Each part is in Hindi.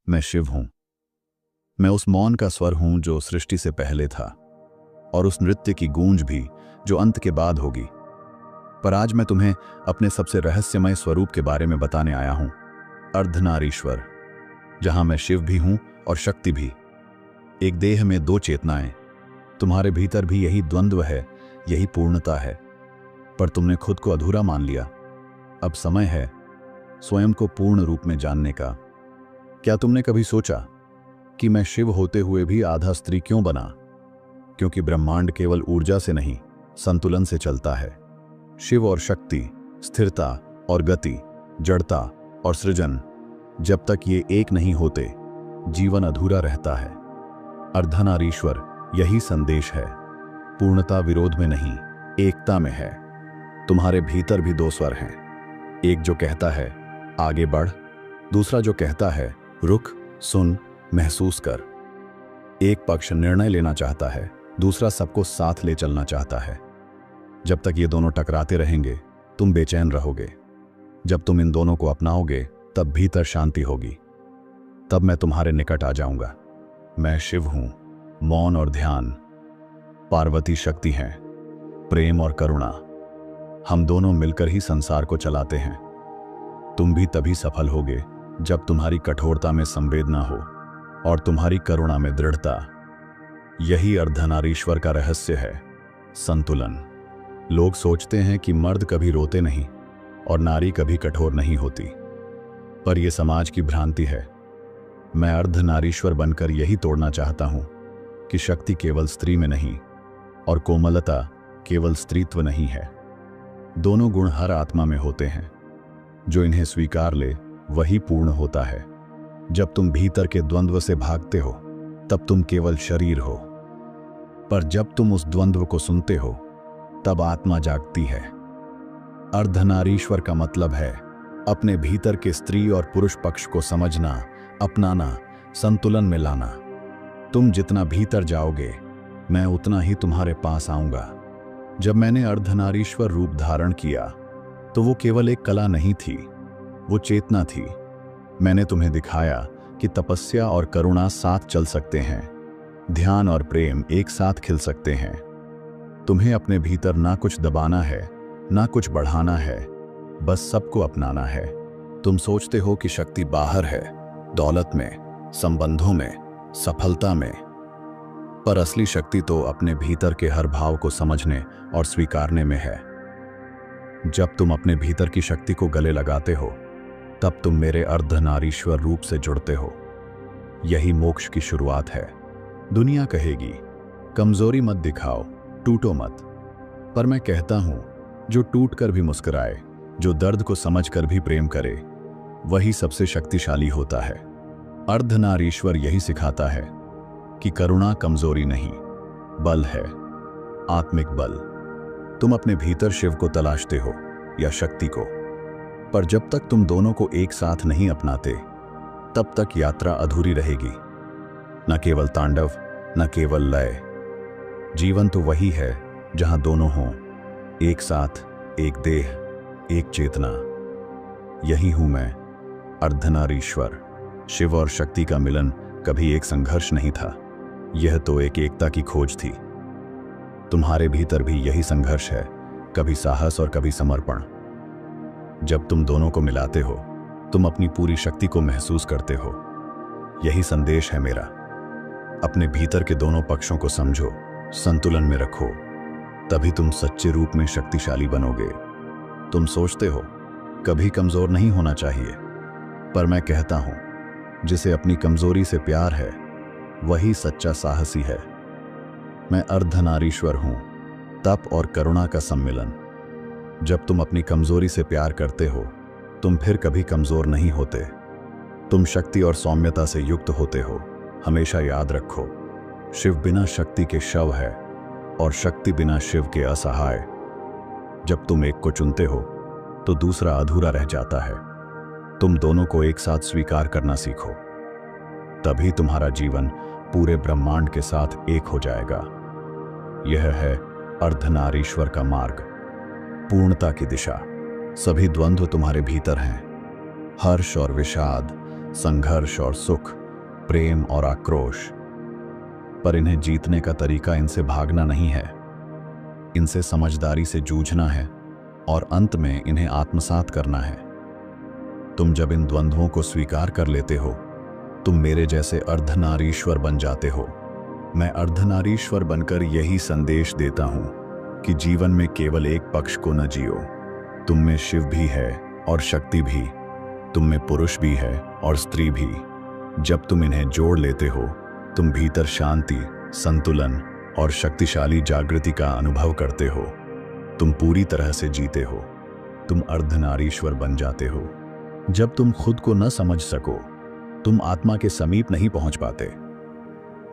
मैं शिव हूं। मैं उस मौन का स्वर हूं जो सृष्टि से पहले था, और उस नृत्य की गूंज भी जो अंत के बाद होगी। पर आज मैं तुम्हें अपने सबसे रहस्यमय स्वरूप के बारे में बताने आया हूं, अर्धनारीश्वर, जहां मैं शिव भी हूं और शक्ति भी। एक देह में दो चेतनाएं। तुम्हारे भीतर भी यही द्वंद्व है, यही पूर्णता है, पर तुमने खुद को अधूरा मान लिया। अब समय है स्वयं को पूर्ण रूप में जानने का। क्या तुमने कभी सोचा कि मैं शिव होते हुए भी आधा स्त्री क्यों बना? क्योंकि ब्रह्मांड केवल ऊर्जा से नहीं, संतुलन से चलता है। शिव और शक्ति, स्थिरता और गति, जड़ता और सृजन, जब तक ये एक नहीं होते, जीवन अधूरा रहता है। अर्धनारीश्वर यही संदेश है। पूर्णता विरोध में नहीं, एकता में है। तुम्हारे भीतर भी दो स्वर हैं, एक जो कहता है आगे बढ़, दूसरा जो कहता है रुक, सुन, महसूस कर। एक पक्ष निर्णय लेना चाहता है, दूसरा सबको साथ ले चलना चाहता है। जब तक ये दोनों टकराते रहेंगे, तुम बेचैन रहोगे। जब तुम इन दोनों को अपनाओगे, तब भीतर शांति होगी। तब मैं तुम्हारे निकट आ जाऊंगा। मैं शिव हूं, मौन और ध्यान। पार्वती शक्ति हैं, प्रेम और करुणा। हम दोनों मिलकर ही संसार को चलाते हैं। तुम भी तभी सफल होगे जब तुम्हारी कठोरता में संवेदना हो और तुम्हारी करुणा में दृढ़ता। यही अर्धनारीश्वर का रहस्य है, संतुलन। लोग सोचते हैं कि मर्द कभी रोते नहीं और नारी कभी कठोर नहीं होती, पर यह समाज की भ्रांति है। मैं अर्धनारीश्वर बनकर यही तोड़ना चाहता हूं कि शक्ति केवल स्त्री में नहीं और कोमलता केवल स्त्रीत्व नहीं है। दोनों गुण हर आत्मा में होते हैं। जो इन्हें स्वीकार ले वही पूर्ण होता है। जब तुम भीतर के द्वंद्व से भागते हो, तब तुम केवल शरीर हो, पर जब तुम उस द्वंद्व को सुनते हो, तब आत्मा जागती है। अर्धनारीश्वर का मतलब है अपने भीतर के स्त्री और पुरुष पक्ष को समझना, अपनाना, संतुलन में लाना। तुम जितना भीतर जाओगे, मैं उतना ही तुम्हारे पास आऊंगा। जब मैंने अर्धनारीश्वर रूप धारण किया, तो वो केवल एक कला नहीं थी, वो चेतना थी। मैंने तुम्हें दिखाया कि तपस्या और करुणा साथ चल सकते हैं, ध्यान और प्रेम एक साथ खिल सकते हैं। तुम्हें अपने भीतर ना कुछ दबाना है, ना कुछ बढ़ाना है, बस सबको अपनाना है। तुम सोचते हो कि शक्ति बाहर है, दौलत में, संबंधों में, सफलता में, पर असली शक्ति तो अपने भीतर के हर भाव को समझने और स्वीकारने में है। जब तुम अपने भीतर की शक्ति को गले लगाते हो, तब तुम मेरे अर्धनारीश्वर रूप से जुड़ते हो। यही मोक्ष की शुरुआत है। दुनिया कहेगी कमजोरी मत दिखाओ, टूटो मत, पर मैं कहता हूं जो टूट कर भी मुस्कुराए, जो दर्द को समझकर भी प्रेम करे, वही सबसे शक्तिशाली होता है। अर्धनारीश्वर यही सिखाता है कि करुणा कमजोरी नहीं, बल है, आत्मिक बल। तुम अपने भीतर शिव को तलाशते हो या शक्ति को, पर जब तक तुम दोनों को एक साथ नहीं अपनाते, तब तक यात्रा अधूरी रहेगी। न केवल तांडव, न केवल लय। जीवन तो वही है जहां दोनों हों, एक साथ, एक देह, एक चेतना। यही हूं मैं, अर्धनारीश्वर। शिव और शक्ति का मिलन कभी एक संघर्ष नहीं था, यह तो एक एकता की खोज थी। तुम्हारे भीतर भी यही संघर्ष है, कभी साहस और कभी समर्पण। जब तुम दोनों को मिलाते हो, तुम अपनी पूरी शक्ति को महसूस करते हो। यही संदेश है मेरा। अपने भीतर के दोनों पक्षों को समझो, संतुलन में रखो, तभी तुम सच्चे रूप में शक्तिशाली बनोगे। तुम सोचते हो कभी कमजोर नहीं होना चाहिए, पर मैं कहता हूं जिसे अपनी कमजोरी से प्यार है, वही सच्चा साहसी है। मैं अर्धनारीश्वर हूं, तप और करुणा का सम्मिलन। जब तुम अपनी कमजोरी से प्यार करते हो, तुम फिर कभी कमजोर नहीं होते। तुम शक्ति और सौम्यता से युक्त होते हो। हमेशा याद रखो, शिव बिना शक्ति के शव है और शक्ति बिना शिव के असहाय। जब तुम एक को चुनते हो, तो दूसरा अधूरा रह जाता है। तुम दोनों को एक साथ स्वीकार करना सीखो, तभी तुम्हारा जीवन पूरे ब्रह्मांड के साथ एक हो जाएगा। यह है अर्धनारीश्वर का मार्ग, पूर्णता की दिशा। सभी द्वंद्व तुम्हारे भीतर हैं, हर्ष और विषाद, संघर्ष और सुख, प्रेम और आक्रोश। पर इन्हें जीतने का तरीका इनसे भागना नहीं है, इनसे समझदारी से जूझना है और अंत में इन्हें आत्मसात करना है। तुम जब इन द्वंद्वों को स्वीकार कर लेते हो, तुम मेरे जैसे अर्धनारीश्वर बन जाते हो। मैं अर्धनारीश्वर बनकर यही संदेश देता हूं कि जीवन में केवल एक पक्ष को न जियो। तुम में शिव भी है और शक्ति भी, तुम में पुरुष भी है और स्त्री भी। जब तुम इन्हें जोड़ लेते हो, तुम भीतर शांति, संतुलन और शक्तिशाली जागृति का अनुभव करते हो। तुम पूरी तरह से जीते हो, तुम अर्धनारीश्वर बन जाते हो। जब तुम खुद को न समझ सको, तुम आत्मा के समीप नहीं पहुंच पाते।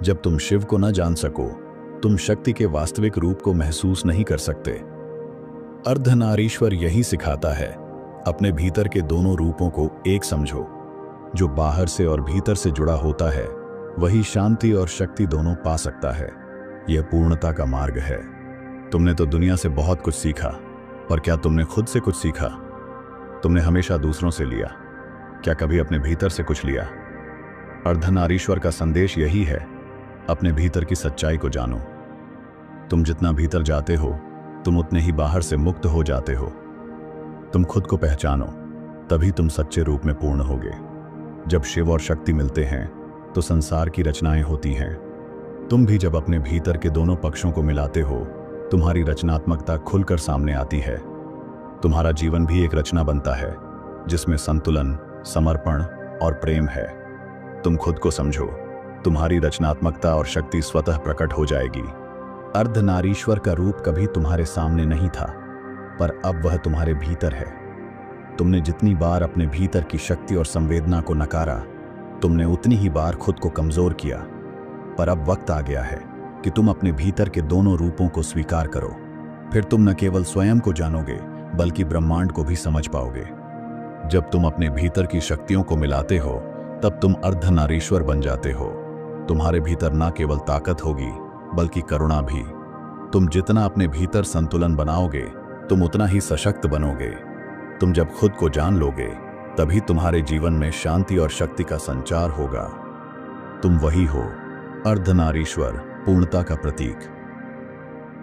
जब तुम शिव को न जान सको, तुम शक्ति के वास्तविक रूप को महसूस नहीं कर सकते। अर्धनारीश्वर यही सिखाता है, अपने भीतर के दोनों रूपों को एक समझो। जो बाहर से और भीतर से जुड़ा होता है, वही शांति और शक्ति दोनों पा सकता है। यह पूर्णता का मार्ग है। तुमने तो दुनिया से बहुत कुछ सीखा, पर क्या तुमने खुद से कुछ सीखा? तुमने हमेशा दूसरों से लिया, क्या कभी अपने भीतर से कुछ लिया? अर्धनारीश्वर का संदेश यही है, अपने भीतर की सच्चाई को जानो। तुम जितना भीतर जाते हो, तुम उतने ही बाहर से मुक्त हो जाते हो। तुम खुद को पहचानो, तभी तुम सच्चे रूप में पूर्ण होगे। जब शिव और शक्ति मिलते हैं, तो संसार की रचनाएं होती हैं। तुम भी जब अपने भीतर के दोनों पक्षों को मिलाते हो, तुम्हारी रचनात्मकता खुलकर सामने आती है। तुम्हारा जीवन भी एक रचना बनता है, जिसमें संतुलन, समर्पण और प्रेम है। तुम खुद को समझो, तुम्हारी रचनात्मकता और शक्ति स्वतः प्रकट हो जाएगी। अर्धनारीश्वर का रूप कभी तुम्हारे सामने नहीं था, पर अब वह तुम्हारे भीतर है। तुमने जितनी बार अपने भीतर की शक्ति और संवेदना को नकारा, तुमने उतनी ही बार खुद को कमजोर किया। पर अब वक्त आ गया है कि तुम अपने भीतर के दोनों रूपों को स्वीकार करो। फिर तुम न केवल स्वयं को जानोगे, बल्कि ब्रह्मांड को भी समझ पाओगे। जब तुम अपने भीतर की शक्तियों को मिलाते हो, तब तुम अर्धनारीश्वर बन जाते हो। तुम्हारे भीतर न केवल ताकत होगी, बल्कि करुणा भी। तुम जितना अपने भीतर संतुलन बनाओगे, तुम उतना ही सशक्त बनोगे। तुम जब खुद को जान लोगे, तभी तुम्हारे जीवन में शांति और शक्ति का संचार होगा। तुम वही हो, अर्धनारीश्वर, पूर्णता का प्रतीक।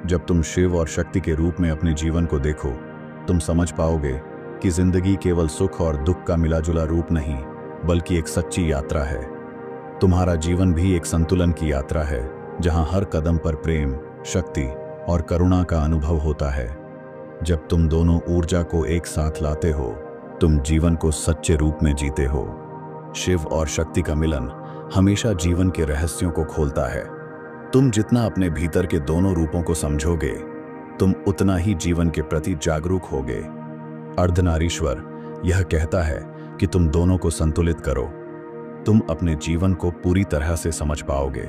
जब तुम शिव और शक्ति के रूप में अपने जीवन को देखो, तुम समझ पाओगे कि जिंदगी केवल सुख और दुख का मिलाजुला रूप नहीं, बल्कि एक सच्ची यात्रा है। तुम्हारा जीवन भी एक संतुलन की यात्रा है, जहां हर कदम पर प्रेम, शक्ति और करुणा का अनुभव होता है। जब तुम दोनों ऊर्जा को एक साथ लाते हो, तुम जीवन को सच्चे रूप में जीते हो। शिव और शक्ति का मिलन हमेशा जीवन के रहस्यों को खोलता है। तुम जितना अपने भीतर के दोनों रूपों को समझोगे, तुम उतना ही जीवन के प्रति जागरूक होगे। अर्धनारीश्वर यह कहता है कि तुम दोनों को संतुलित करो। तुम अपने जीवन को पूरी तरह से समझ पाओगे।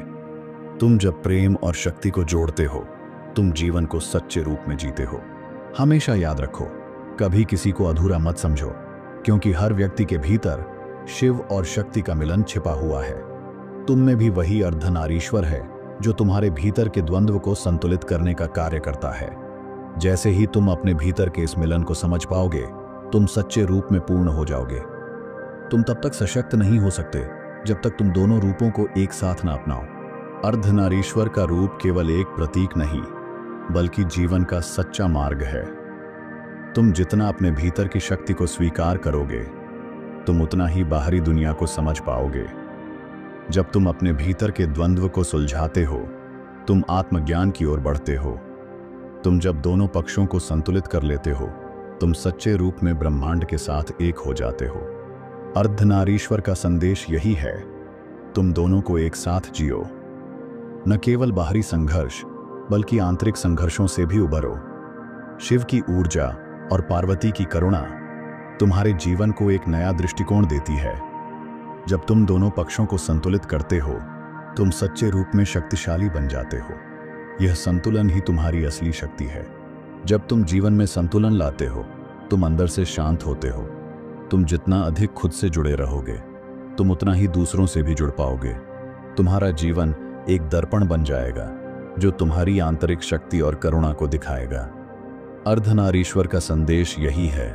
तुम जब प्रेम और शक्ति को जोड़ते हो, तुम जीवन को सच्चे रूप में जीते हो। हमेशा याद रखो, कभी किसी को अधूरा मत समझो, क्योंकि हर व्यक्ति के भीतर शिव और शक्ति का मिलन छिपा हुआ है। तुम में भी वही अर्धनारीश्वर है, जो तुम्हारे भीतर के द्वंद्व को संतुलित करने का कार्य करता है। जैसे ही तुम अपने भीतर के इस मिलन को समझ पाओगे, तुम सच्चे रूप में पूर्ण हो जाओगे। तुम तब तक सशक्त नहीं हो सकते, जब तक तुम दोनों रूपों को एक साथ न अपनाओ। अर्धनारीश्वर का रूप केवल एक प्रतीक नहीं, बल्कि जीवन का सच्चा मार्ग है। तुम जितना अपने भीतर की शक्ति को स्वीकार करोगे, तुम उतना ही बाहरी दुनिया को समझ पाओगे। जब तुम अपने भीतर के द्वंद्व को सुलझाते हो, तुम आत्मज्ञान की ओर बढ़ते हो। तुम जब दोनों पक्षों को संतुलित कर लेते हो, तुम सच्चे रूप में ब्रह्मांड के साथ एक हो जाते हो। अर्धनारीश्वर का संदेश यही है, तुम दोनों को एक साथ जियो। न केवल बाहरी संघर्ष, बल्कि आंतरिक संघर्षों से भी उबरो। शिव की ऊर्जा और पार्वती की करुणा तुम्हारे जीवन को एक नया दृष्टिकोण देती है। जब तुम दोनों पक्षों को संतुलित करते हो, तुम सच्चे रूप में शक्तिशाली बन जाते हो। यह संतुलन ही तुम्हारी असली शक्ति है। जब तुम जीवन में संतुलन लाते हो, तुम अंदर से शांत होते हो। तुम जितना अधिक खुद से जुड़े रहोगे, तुम उतना ही दूसरों से भी जुड़ पाओगे। तुम्हारा जीवन एक दर्पण बन जाएगा, जो तुम्हारी आंतरिक शक्ति और करुणा को दिखाएगा। अर्धनारीश्वर का संदेश यही है,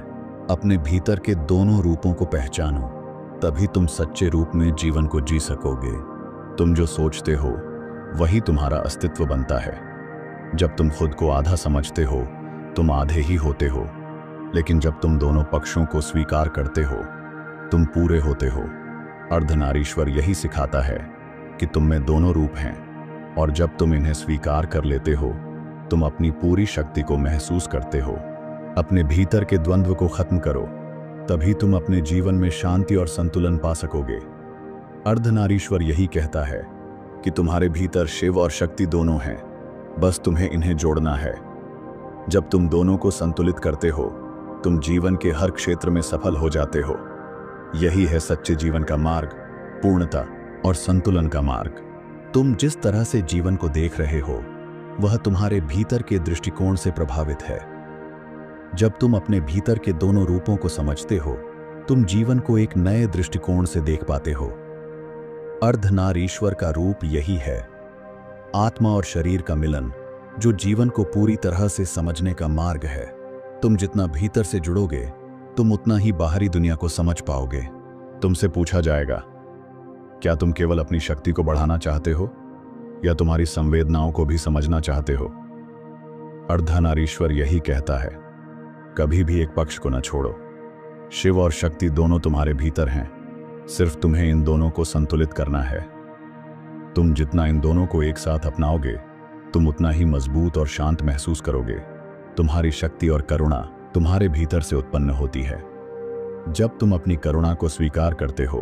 अपने भीतर के दोनों रूपों को पहचानो। तभी तुम सच्चे रूप में जीवन को जी सकोगे। तुम जो सोचते हो वही तुम्हारा अस्तित्व बनता है। जब तुम खुद को आधा समझते हो तुम आधे ही होते हो, लेकिन जब तुम दोनों पक्षों को स्वीकार करते हो तुम पूरे होते हो। अर्धनारीश्वर यही सिखाता है कि तुम में दोनों रूप हैं, और जब तुम इन्हें स्वीकार कर लेते हो तुम अपनी पूरी शक्ति को महसूस करते हो। अपने भीतर के द्वंद्व को खत्म करो, तभी तुम अपने जीवन में शांति और संतुलन पा सकोगे। अर्धनारीश्वर यही कहता है कि तुम्हारे भीतर शिव और शक्ति दोनों हैं, बस तुम्हें इन्हें जोड़ना है। जब तुम दोनों को संतुलित करते हो तुम जीवन के हर क्षेत्र में सफल हो जाते हो। यही है सच्चे जीवन का मार्ग, पूर्णता और संतुलन का मार्ग। तुम जिस तरह से जीवन को देख रहे हो वह तुम्हारे भीतर के दृष्टिकोण से प्रभावित है। जब तुम अपने भीतर के दोनों रूपों को समझते हो तुम जीवन को एक नए दृष्टिकोण से देख पाते हो। अर्धनारीश्वर का रूप यही है, आत्मा और शरीर का मिलन, जो जीवन को पूरी तरह से समझने का मार्ग है। तुम जितना भीतर से जुड़ोगे तुम उतना ही बाहरी दुनिया को समझ पाओगे। तुमसे पूछा जाएगा, क्या तुम केवल अपनी शक्ति को बढ़ाना चाहते हो या तुम्हारी संवेदनाओं को भी समझना चाहते हो? अर्धनारीश्वर यही कहता है, कभी भी एक पक्ष को न छोड़ो। शिव और शक्ति दोनों तुम्हारे भीतर हैं, सिर्फ तुम्हें इन दोनों को संतुलित करना है। तुम जितना इन दोनों को एक साथ अपनाओगे तुम उतना ही मजबूत और शांत महसूस करोगे। तुम्हारी शक्ति और करुणा तुम्हारे भीतर से उत्पन्न होती है। जब तुम अपनी करुणा को स्वीकार करते हो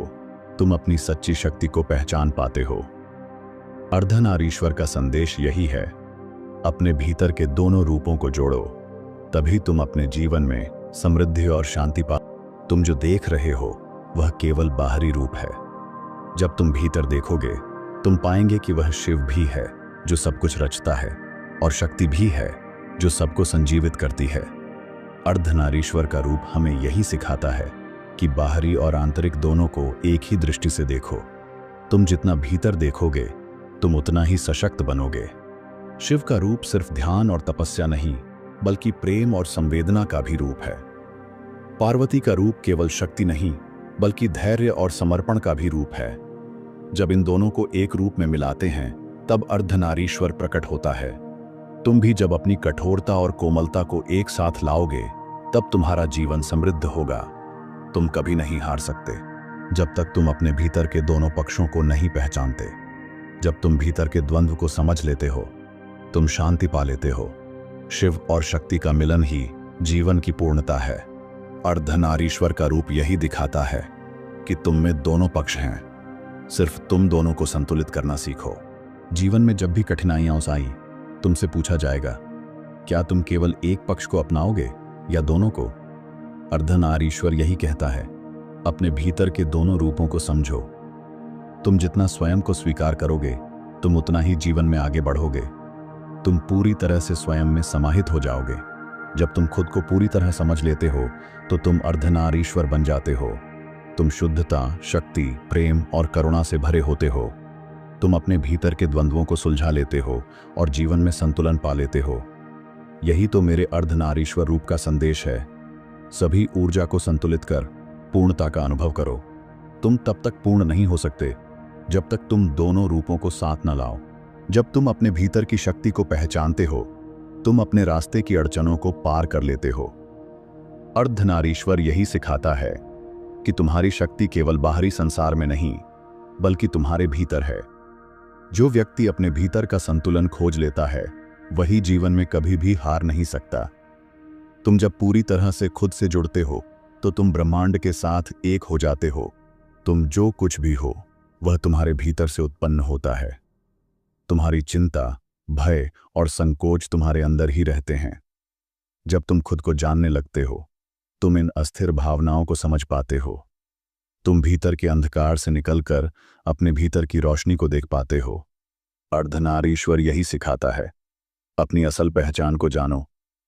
तुम अपनी सच्ची शक्ति को पहचान पाते हो। अर्धनारीश्वर का संदेश यही है, अपने भीतर के दोनों रूपों को जोड़ो, तभी तुम अपने जीवन में समृद्धि और शांति पा। तुम जो देख रहे हो वह केवल बाहरी रूप है। जब तुम भीतर देखोगे तुम पाएंगे कि वह शिव भी है जो सब कुछ रचता है, और शक्ति भी है जो सबको संजीवित करती है। अर्धनारीश्वर का रूप हमें यही सिखाता है कि बाहरी और आंतरिक दोनों को एक ही दृष्टि से देखो। तुम जितना भीतर देखोगे तुम उतना ही सशक्त बनोगे। शिव का रूप सिर्फ ध्यान और तपस्या नहीं बल्कि प्रेम और संवेदना का भी रूप है। पार्वती का रूप केवल शक्ति नहीं बल्कि धैर्य और समर्पण का भी रूप है। जब इन दोनों को एक रूप में मिलाते हैं तब अर्धनारीश्वर प्रकट होता है। तुम भी जब अपनी कठोरता और कोमलता को एक साथ लाओगे तब तुम्हारा जीवन समृद्ध होगा। तुम कभी नहीं हार सकते जब तक तुम अपने भीतर के दोनों पक्षों को नहीं पहचानते। जब तुम भीतर के द्वंद्व को समझ लेते हो तुम शांति पा लेते हो। शिव और शक्ति का मिलन ही जीवन की पूर्णता है। अर्धनारीश्वर का रूप यही दिखाता है कि तुम में दोनों पक्ष हैं, सिर्फ तुम दोनों को संतुलित करना सीखो। जीवन में जब भी कठिनाइयां आई तुमसे पूछा जाएगा, क्या तुम केवल एक पक्ष को अपनाओगे या दोनों को? अर्धनारीश्वर यही कहता है, अपने भीतर के दोनों रूपों को समझो। तुम जितना स्वयं को स्वीकार करोगे तुम उतना ही जीवन में आगे बढ़ोगे। तुम पूरी तरह से स्वयं में समाहित हो जाओगे। जब तुम खुद को पूरी तरह समझ लेते हो तो तुम अर्धनारीश्वर बन जाते हो। तुम शुद्धता, शक्ति, प्रेम और करुणा से भरे होते हो। तुम अपने भीतर के द्वंद्वों को सुलझा लेते हो और जीवन में संतुलन पा लेते हो। यही तो मेरे अर्धनारीश्वर रूप का संदेश है। सभी ऊर्जा को संतुलित कर पूर्णता का अनुभव करो। तुम तब तक पूर्ण नहीं हो सकते जब तक तुम दोनों रूपों को साथ न लाओ। जब तुम अपने भीतर की शक्ति को पहचानते हो तुम अपने रास्ते की अड़चनों को पार कर लेते हो। अर्धनारीश्वर यही सिखाता है कि तुम्हारी शक्ति केवल बाहरी संसार में नहीं बल्कि तुम्हारे भीतर है। जो व्यक्ति अपने भीतर का संतुलन खोज लेता है वही जीवन में कभी भी हार नहीं सकता। तुम जब पूरी तरह से खुद से जुड़ते हो तो तुम ब्रह्मांड के साथ एक हो जाते हो। तुम जो कुछ भी हो वह तुम्हारे भीतर से उत्पन्न होता है। तुम्हारी चिंता, भय और संकोच तुम्हारे अंदर ही रहते हैं। जब तुम खुद को जानने लगते हो तुम इन अस्थिर भावनाओं को समझ पाते हो। तुम भीतर के अंधकार से निकलकर अपने भीतर की रोशनी को देख पाते हो। अर्धनारीश्वर यही सिखाता है, अपनी असल पहचान को जानो,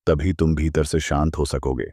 तभी तुम भीतर से शांत हो सकोगे।